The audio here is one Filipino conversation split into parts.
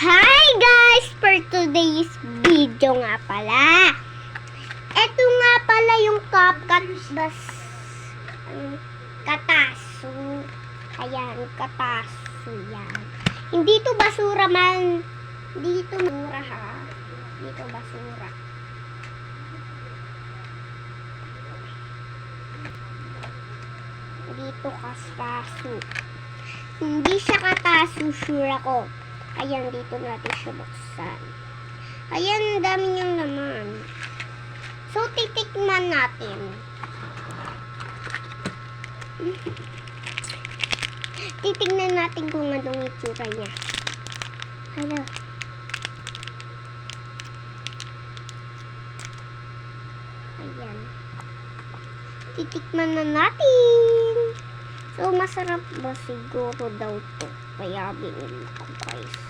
Hi guys! For today's video nga pala. Ito nga pala yung kataso. Ayan, kataso yan. Hindi to basura man. Hindi to basura ha. Hindi to basura. Dito kataso. Hindi siya kataso, sure ako. Ayan, dito natin siya buksan. Ayan, ang dami niyang laman. So, titikman natin. Titignan natin kung anong itsura niya. Hala. Ayan. Titikman na natin. So, masarap ba siguro daw to? Kaya binili ko, guys.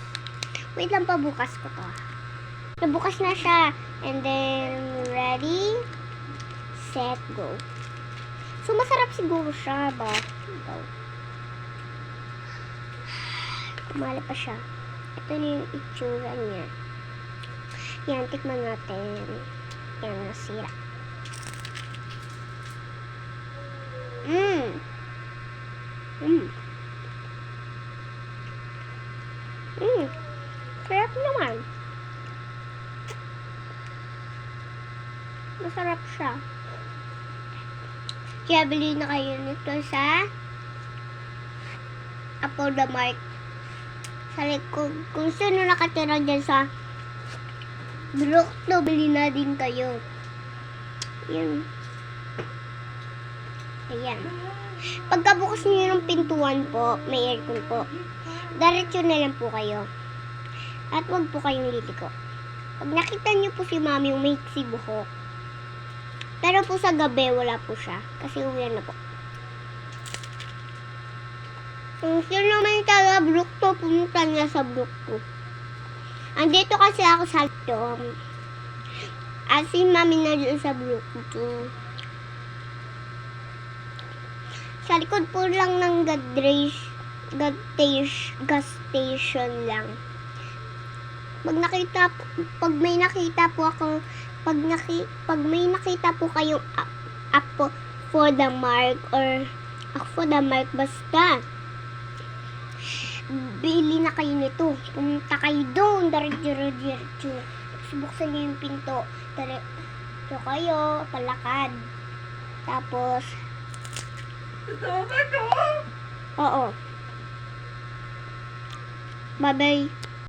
Wait lang, pabukas ko to. Nabukas na siya. And then, ready, set, go. So, masarap siguro siya ba? Kumala pa siya. Ito na yung itsura niya. Yan, tikman natin. Yan, nasira. Sarap naman. Masarap siya. Kaya bili na kayo nito sa Apodamark. Sa likod. Kung sino nakatira dyan sa Brookto, bili na din kayo. Yan. Ayan. Pagkabukas niyo ng pintuan po, may aircon po. Diretso na lang po kayo. At wag po kayong liliko. Pag nakita niyo po si mami yung may iksi buhok. Pero po sa gabi, wala po siya. Kasi uwi na po. Kung sino naman taga Brookto, pumunta niya sa Brookto. Andito kasi ako sa Tom. At si mami na doon sa Brookto. Sa likod po lang ng gas station lang. Pag may nakita po kayong Apodamark or Apodamark basta, bili na kayo nito. Pumunta kayo doon, diretso. Buksan niyo yung pinto. Diretso kayo, palakad. Tapos, oo. Bye-bye.